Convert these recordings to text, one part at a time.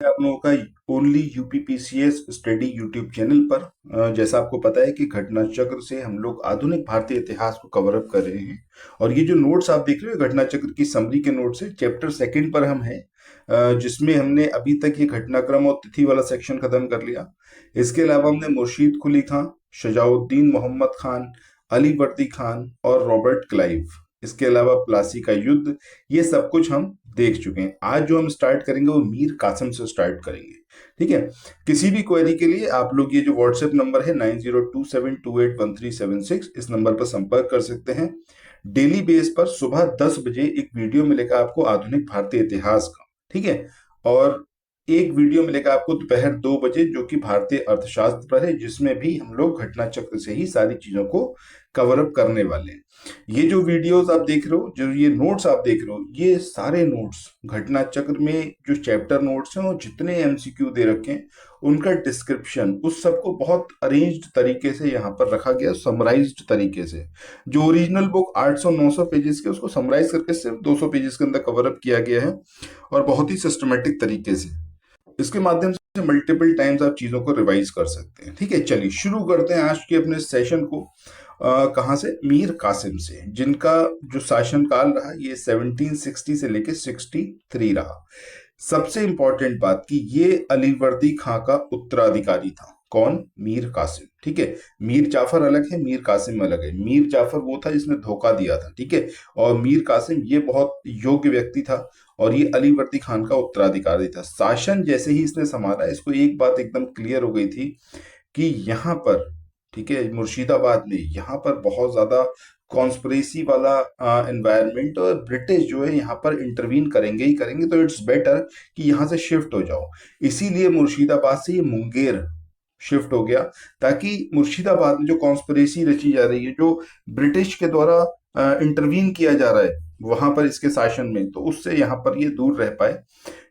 आप लोगों का only UPPCS study YouTube channel पर। जैसा आपको पता है कि घटना चक्र से हम लोग आधुनिक भारतीय इतिहास को कवर अप कर रहे हैं। और ये जो नोट्स आप देख रहे हो घटना चक्र की समरी के नोट्स है, चैप्टर सेकंड पर हम हैं, जिसमें हमने अभी तक ये घटनाक्रम और तिथि वाला सेक्शन खत्म कर लिया। इसके अलावा हमने मुर्शीद कुली खां, शजाउद्दीन मोहम्मद खान, अली वर्दी खान और रॉबर्ट क्लाइव, इसके अलावा प्लासी का युद्ध, ये सब कुछ हम देख चुके हैं। आज जो हम स्टार्ट करेंगे वो मीर कासिम से स्टार्ट करेंगे। ठीक है। किसी भी क्वेरी के लिए आप लोग ये जो व्हाट्सएप नंबर है 9027281376, इस नंबर पर संपर्क कर सकते हैं। डेली बेस पर सुबह 10 बजे एक वीडियो मिलेगा आपको आधुनिक भारतीय इतिहास का। ठीक है। और एक वीडियो मिलेगा आपको दोपहर 2 बजे जो कि भारतीय अर्थशास्त्र पर है, जिसमें भी हम लोग घटना चक्र से ही सारी चीजों को कवर अप करने वाले हैं। ये जो वीडियोस आप देख रहे हो, जो ये नोट्स आप देख रहे हो, ये सारे नोट्स घटना चक्र में जो चैप्टर नोट्स हैं और जितने एमसीक्यू दे रखे हैं उनका डिस्क्रिप्शन, उस सबको बहुत अरेंज्ड तरीके से यहाँ पर रखा गया, समराइज्ड तरीके से। जो ओरिजिनल बुक 800-900 पेजेस के, उसको समराइज करके सिर्फ 200 पेजेस के अंदर कवर अप किया गया है, और बहुत ही सिस्टमेटिक तरीके से। इसके माध्यम से मल्टीपल टाइम्स आप चीजों को रिवाइज कर सकते हैं। ठीक है, चलिए शुरू करते हैं आज के अपने सेशन को। कहाँ से? मीर कासिम से, जिनका जो शासनकाल रहा ये 1760 से लेके 63 रहा। सबसे इंपॉर्टेंट बात कि ये अलीवर्दी खां का उत्तराधिकारी था। कौन? मीर कासिम। ठीक है। मीर जाफर अलग है, मीर कासिम अलग है। मीर जाफर वो था जिसने धोखा दिया था, ठीक है, और मीर कासिम ये बहुत योग्य व्यक्ति था, और ये अलीवर्दी खान का उत्तराधिकारी था। शासन जैसे ही इसने संभाला, इसको एक बात एकदम क्लियर हो गई थी कि यहाँ पर, ठीक है, मुर्शिदाबाद में यहाँ पर बहुत ज्यादा कॉन्स्पिरेसी वाला एनवायरनमेंट, और ब्रिटिश जो है यहाँ पर इंटरवीन करेंगे ही करेंगे, तो इट्स बेटर कि यहाँ से शिफ्ट हो जाओ। इसीलिए मुर्शिदाबाद से ये मुंगेर शिफ्ट हो गया, ताकि मुर्शिदाबाद में जो कॉन्स्पिरेसी रची जा रही है, जो ब्रिटिश के द्वारा इंटरवीन किया जा रहा है वहां पर इसके शासन में, तो उससे यहाँ पर ये दूर रह पाए।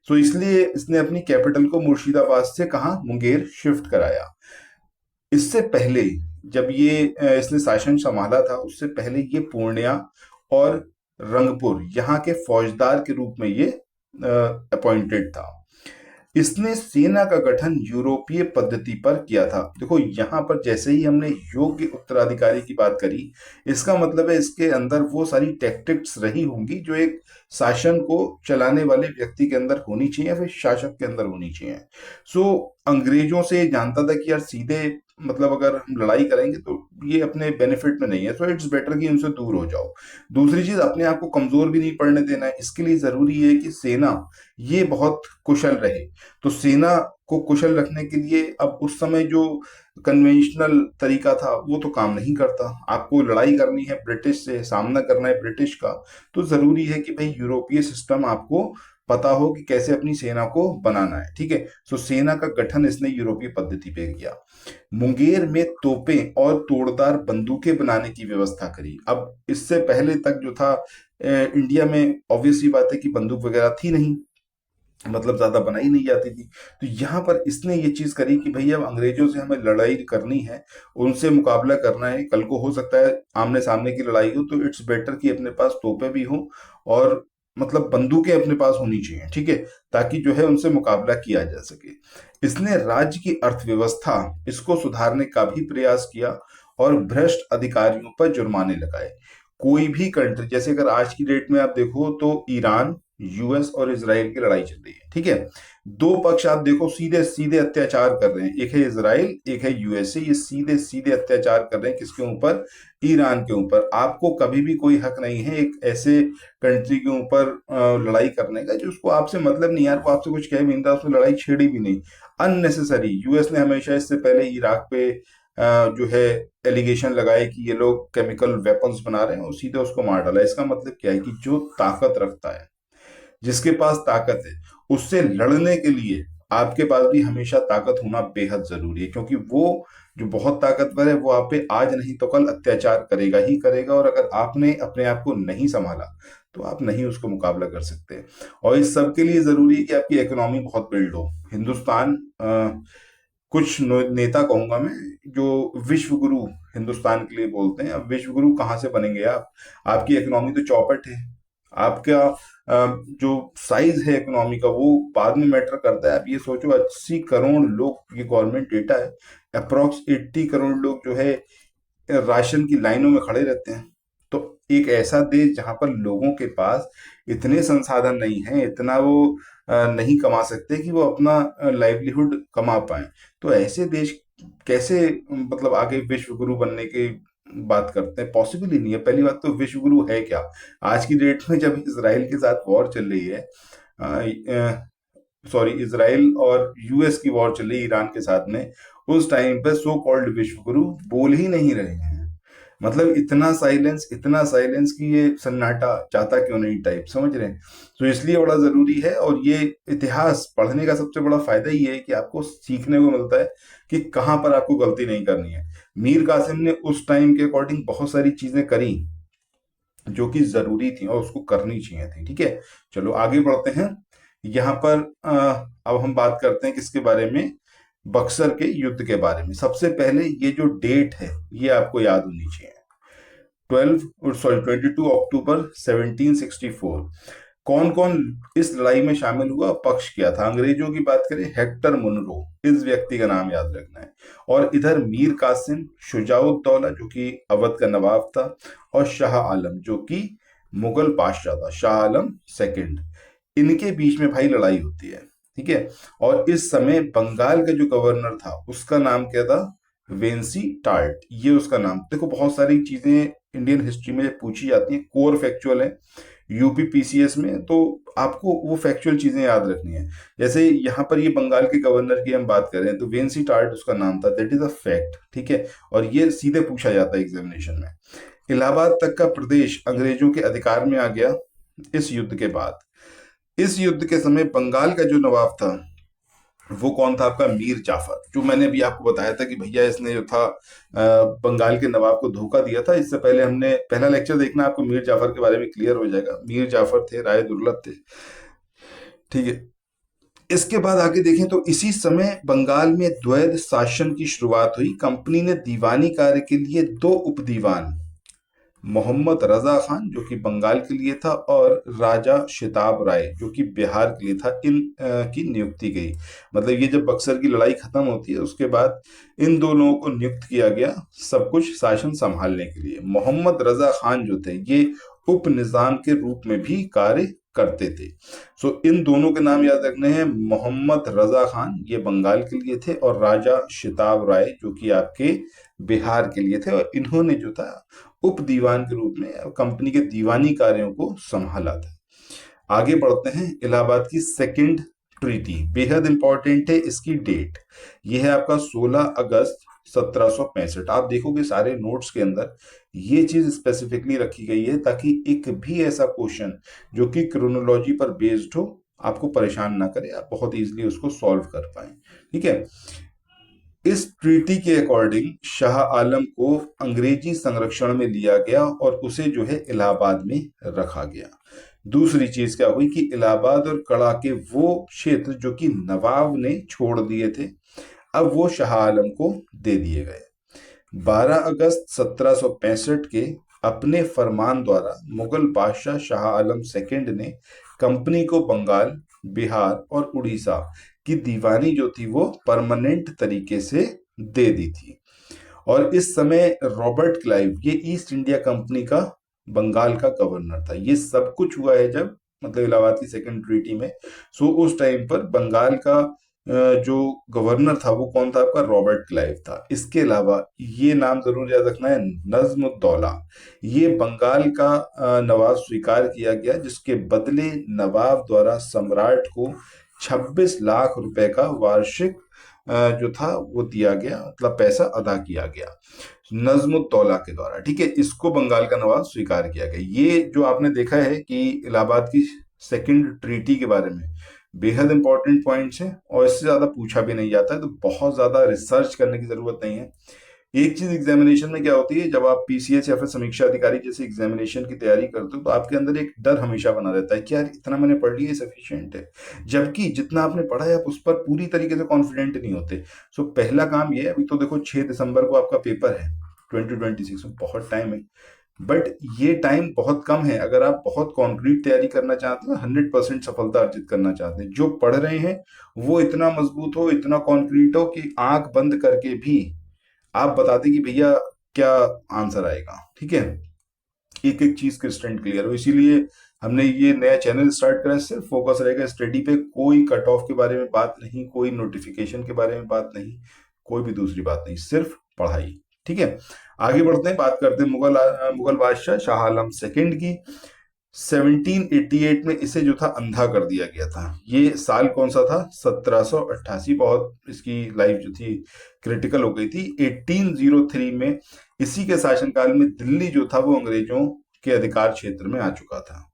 सो इसलिए इसने अपनी कैपिटल को मुर्शिदाबाद से कहा, मुंगेर शिफ्ट कराया। इससे पहले जब ये इसने शासन संभाला था, उससे पहले ये पूर्णिया और रंगपुर यहाँ के फौजदार के रूप में ये अपॉइंटेड था। इसने सेना का गठन यूरोपीय पद्धति पर किया था। देखो यहाँ पर जैसे ही हमने योग्य उत्तराधिकारी की बात करी, इसका मतलब है इसके अंदर वो सारी टैक्टिक्स रही होंगी जो एक शासन को चलाने वाले व्यक्ति के अंदर होनी चाहिए, फिर शासक के अंदर होनी चाहिए। सो अंग्रेजों से जानता था कि यार सीधे मतलब अगर हम लड़ाई करेंगे तो ये अपने बेनिफिट में नहीं है, सो इट्स बेटर कि उनसे दूर हो जाओ। दूसरी चीज, अपने आप को कमजोर भी नहीं पड़ने देना है। इसके लिए जरूरी है कि सेना ये बहुत कुशल रहे। तो सेना को कुशल रखने के लिए अब उस समय जो कन्वेंशनल तरीका था वो तो काम नहीं करता। आपको लड़ाई करनी है ब्रिटिश से, सामना करना है ब्रिटिश का, तो जरूरी है कि भाई यूरोपीय सिस्टम आपको पता हो कि कैसे अपनी सेना को बनाना है। ठीक है। सो सेना का गठन इसने यूरोपीय पद्धति पे किया। मुंगेर में तोपें और तोड़दार बंदूकें बनाने की व्यवस्था करी। अब इससे पहले तक जो था इंडिया में ऑब्वियसली बात है कि बंदूक वगैरह थी नहीं, मतलब ज्यादा बनाई नहीं जाती थी। तो यहाँ पर इसने ये चीज करी कि भैया अब अंग्रेजों से हमें लड़ाई करनी है, उनसे मुकाबला करना है, कल को हो सकता है आमने सामने की लड़ाई हो, तो इट्स बेटर कि अपने पास तोपें भी हो और मतलब बंदूकें अपने पास होनी चाहिए। ठीक है, ताकि जो है उनसे मुकाबला किया जा सके। इसने राज्य की अर्थव्यवस्था इसको सुधारने का भी प्रयास किया और भ्रष्ट अधिकारियों पर जुर्माने लगाए। कोई भी कंट्री, जैसे अगर आज की डेट में आप देखो तो ईरान, यूएस और इसराइल की लड़ाई चल रही है। ठीक है। दो पक्ष आप देखो सीधे सीधे अत्याचार कर रहे हैं, एक है इसराइल, एक है यूएसए। ये सीधे सीधे अत्याचार कर रहे हैं किसके ऊपर? ईरान के ऊपर। आपको कभी भी कोई हक नहीं है एक ऐसे कंट्री के ऊपर लड़ाई करने का, जो उसको आपसे मतलब नहीं, यार वो आपसे कुछ कह भी नहीं था, उसने लड़ाई छेड़ी भी नहीं, अननेसेसरी। यूएस ने हमेशा इससे पहले इराक पे जो है एलिगेशन लगाए कि ये लोग केमिकल वेपन्स बना रहे हैं, और सीधे उसको मार डाला। इसका मतलब क्या है कि जो ताकत रखता है, जिसके पास ताकत है, उससे लड़ने के लिए आपके पास भी हमेशा ताकत होना बेहद जरूरी है, क्योंकि वो जो बहुत ताकतवर है वो आप पे आज नहीं तो कल अत्याचार करेगा ही करेगा, और अगर आपने अपने आप को नहीं संभाला तो आप नहीं उसको मुकाबला कर सकते। और इस सब के लिए जरूरी है कि आपकी इकोनॉमी बहुत बिल्ड हो। हिंदुस्तान कुछ नेता कहूंगा मैं, जो विश्व गुरु हिंदुस्तान के लिए बोलते हैं, अब विश्व गुरु कहाँ से बनेंगे आप? आपकी इकोनॉमी तो चौपट है, आपका जो साइज है इकोनॉमी का वो बाद में मैटर करता है। आप ये सोचो 80 करोड़ लोग, ये गवर्नमेंट डेटा है, अप्रोक्स 80 करोड़ लोग जो है राशन की लाइनों में खड़े रहते हैं। तो एक ऐसा देश जहां पर लोगों के पास इतने संसाधन नहीं है, इतना वो नहीं कमा सकते कि वो अपना लाइवलीहुड कमा पाए, तो ऐसे देश कैसे मतलब आगे विश्व गुरु बनने की बात करते हैं? पॉसिबल ही नहीं है। पहली बात तो विश्व गुरु है क्या? आज की डेट में जब इसराइल के साथ वॉर चल रही है, सॉरी, इसराइल और यूएस की वॉर चल रही है ईरान के साथ में, उस टाइम पे सो कॉल्ड विश्व गुरु बोल ही नहीं रहे हैं। मतलब इतना साइलेंस कि ये सन्नाटा चाहता क्यों नहीं टाइप, समझ रहे हैं? तो इसलिए बड़ा जरूरी है। और ये इतिहास पढ़ने का सबसे बड़ा फायदा ही है कि आपको सीखने को मिलता है कि कहाँ पर आपको गलती नहीं करनी है। मीर कासिम ने उस टाइम के अकॉर्डिंग बहुत सारी चीजें करी जो कि जरूरी थी और उसको करनी चाहिए थी। ठीक है, चलो आगे बढ़ते हैं। यहाँ पर अब हम बात करते हैं किसके बारे में? बक्सर के युद्ध के बारे में। सबसे पहले ये जो डेट है ये आपको याद होनी चाहिए, 22 अक्टूबर 1764। कौन कौन इस लड़ाई में शामिल हुआ, पक्ष किया था? अंग्रेजों की बात करें, हेक्टर मुनरो, इस व्यक्ति का नाम याद रखना है। और इधर मीर कासिम, शुजाउद्दौला जो कि अवध का नवाब था, और शाह आलम जो कि मुगल बादशाह था, शाह आलम सेकंड। इनके बीच में भाई लड़ाई होती है। ठीक है, और इस समय बंगाल का जो गवर्नर था उसका नाम क्या था? वेंसी टार्ट, ये उसका नाम। देखो बहुत सारी चीजें इंडियन हिस्ट्री में पूछी जाती हैं, कोर फैक्चुअल है यूपी पीसीएस में, तो आपको वो फैक्चुअल चीजें याद रखनी है। जैसे यहाँ पर ये बंगाल के गवर्नर की हम बात करें तो वेंसी टार्ट उसका नाम था, दैट इज अ फैक्ट। ठीक है, और ये सीधे पूछा जाता है एग्जामिनेशन में। इलाहाबाद तक का प्रदेश अंग्रेजों के अधिकार में आ गया इस युद्ध के बाद। इस युद्ध के समय बंगाल का जो नवाब था वो कौन था? आपका मीर जाफर, जो मैंने भी आपको बताया था कि भैया इसने जो था बंगाल के नवाब को धोखा दिया था। इससे पहले हमने पहला लेक्चर देखना, आपको मीर जाफर के बारे में क्लियर हो जाएगा। मीर जाफर थे, राय दुर्लभ थे। ठीक है, इसके बाद आगे देखें तो इसी समय बंगाल में द्वैध शासन की शुरुआत हुई। कंपनी ने दीवानी कार्य के लिए दो उपदीवान, मोहम्मद रजा खान जो कि बंगाल के लिए था, और राजा शिताब राय जो कि बिहार के लिए था, इन की नियुक्ति गई। मतलब ये जब बक्सर की लड़ाई खत्म होती है उसके बाद इन दो लोगों को नियुक्त किया गया सब कुछ शासन संभालने के लिए। मोहम्मद रजा खान जो थे ये उप निजाम के रूप में भी कार्य करते थे। सो इन दोनों के नाम याद रखने हैं। मोहम्मद रजा खान ये बंगाल के लिए थे, और राजा शिताब राय जो कि आपके बिहार के लिए थे, और इन्होंने जो था उप दीवान के रूप में कंपनी के दीवानी कार्यों को संभाला था। आगे बढ़ते हैं। इलाहाबाद की सेकंड ट्रीटी बेहद इंपॉर्टेंट है, इसकी डेट यह है आपका 16 अगस्त 1765। आप देखोगे सारे नोट्स के अंदर ये चीज स्पेसिफिकली रखी गई है ताकि एक भी ऐसा क्वेश्चन जो कि क्रोनोलॉजी पर बेस्ड हो आपको परेशान ना करे, आप बहुत इजीली उसको सॉल्व कर पाए। ठीक है, इस ट्रीटी के अकॉर्डिंग शाह आलम को अंग्रेजी संरक्षण में लिया गया और उसे जो है इलाहाबाद में रखा गया। दूसरी चीज क्या हुई कि इलाहाबाद और कड़ा के वो क्षेत्र जो कि नवाब ने छोड़ दिए थे अब वो शाह आलम को दे दिए गए। 12 अगस्त 1765 के अपने फरमान द्वारा मुगल बादशाह शाह आलम सेकंड ने कंपनी को बंगाल, बिहार और उड़ीसा की दीवानी जो थी वो परमानेंट तरीके से दे दी थी। और इस समय रॉबर्ट क्लाइव ये ईस्ट इंडिया कंपनी का बंगाल का गवर्नर था। ये सब कुछ हुआ है जब मतलब इलाहाबाद की सेकंड ट्रीटी में। सो उस टाइम पर बंगाल का जो गवर्नर था वो कौन था? आपका रॉबर्ट क्लाइव था। इसके अलावा ये नाम जरूर याद रखना है, नज्मुद्दौला। ये बंगाल का नवाब स्वीकार किया गया जिसके बदले नवाब द्वारा सम्राट को 26 लाख रुपए का वार्षिक जो था वो दिया गया, मतलब पैसा अदा किया गया नज्मुद्दौला के द्वारा। ठीक है, इसको बंगाल का नवाब स्वीकार किया गया। ये जो आपने देखा है कि इलाहाबाद की सेकंड ट्रीटी के बारे में बेहद इंपॉर्टेंट पॉइंट्स हैं और इससे ज्यादा पूछा भी नहीं जाता है, तो बहुत ज्यादा रिसर्च करने की जरूरत नहीं है। एक चीज एग्जामिनेशन में क्या होती है, जब आप पीसीएस या फिर समीक्षा अधिकारी जैसे एग्जामिनेशन की तैयारी करते हो तो आपके अंदर एक डर हमेशा बना रहता है कि यार इतना मैंने पढ़ लिया सफिशिएंट है, जबकि जितना आपने पढ़ा है आप उस पर पूरी तरीके से कॉन्फिडेंट नहीं होते। सो पहला काम ये है, अभी तो देखो 6 दिसंबर को आपका पेपर है 2026 में, बहुत टाइम है। बट ये टाइम बहुत कम है अगर आप बहुत कॉन्क्रीट तैयारी करना चाहते हैं, 100% सफलता अर्जित करना चाहते हैं। जो पढ़ रहे हैं वो इतना मजबूत हो, इतना कॉन्क्रीट हो कि आंख बंद करके भी आप बता दें कि भैया क्या आंसर आएगा। ठीक है, एक एक चीज क्रिस्टल क्लियर हो। इसीलिए हमने ये नया चैनल स्टार्ट करा है। सिर्फ फोकस रहेगा स्टडी पे, कोई कट ऑफ के बारे में बात नहीं, कोई नोटिफिकेशन के बारे में बात नहीं, कोई भी दूसरी बात नहीं, सिर्फ पढ़ाई। ठीक है, आगे बढ़ते हैं, बात करते हैं मुगल बादशाह शाह आलम सेकंड की। 1788 में इसे जो था अंधा कर दिया गया था। ये साल कौन सा था? 1788। बहुत इसकी लाइफ जो थी क्रिटिकल हो गई थी। 1803 में इसी के शासनकाल में दिल्ली जो था वो अंग्रेजों के अधिकार क्षेत्र में आ चुका था।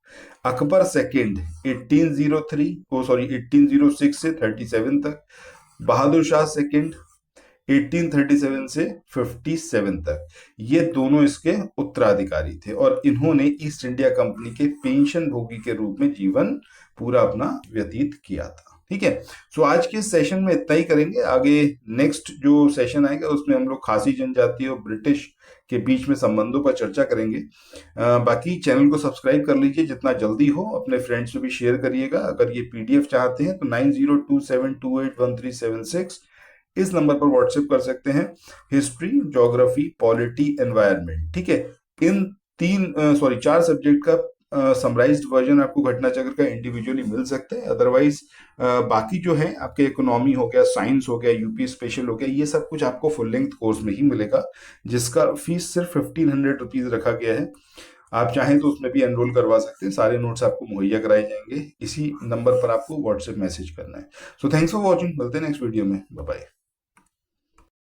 अकबर सेकंड 1803 ओ सॉरी 1806 से 37 तक, बहादुर शाह सेकंड 1837 से 57 तक, ये दोनों इसके उत्तराधिकारी थे और इन्होंने ईस्ट इंडिया कंपनी के पेंशन भोगी के रूप में जीवन पूरा अपना व्यतीत किया था। ठीक है, सो आज के सेशन में इतना ही करेंगे। आगे नेक्स्ट जो सेशन आएगा उसमें हम लोग खासी जनजाति और ब्रिटिश के बीच में संबंधों पर चर्चा करेंगे। बाकी चैनल को सब्सक्राइब कर लीजिए जितना जल्दी हो, अपने फ्रेंड्स में भी शेयर करिएगा। अगर ये पीडीएफ चाहते हैं तो 9027281376 इस नंबर पर व्हाट्सएप कर सकते हैं। History, geography, polity, environment. ठीक है, इन चार सब्जेक्ट का समराइज्ड वर्जन आपको घटना चक्र का इंडिविजुअली मिल सकता है। अदरवाइज बाकी जो है आपके इकोनॉमी हो गया, साइंस हो गया, यूपी स्पेशल हो गया, ये सब कुछ आपको फुल लेंथ कोर्स में ही मिलेगा, जिसका फीस सिर्फ 1500 रुपीज रखा गया है। आप चाहें तो उसमें भी एनरोल करवा सकते हैं। सारे नोट्स आपको मुहैया कराए जाएंगे। इसी नंबर पर आपको व्हाट्सएप मैसेज करना है। सो थैंक्स फॉर वॉचिंग, मिलते हैं नेक्स्ट वीडियो में। Bye bye.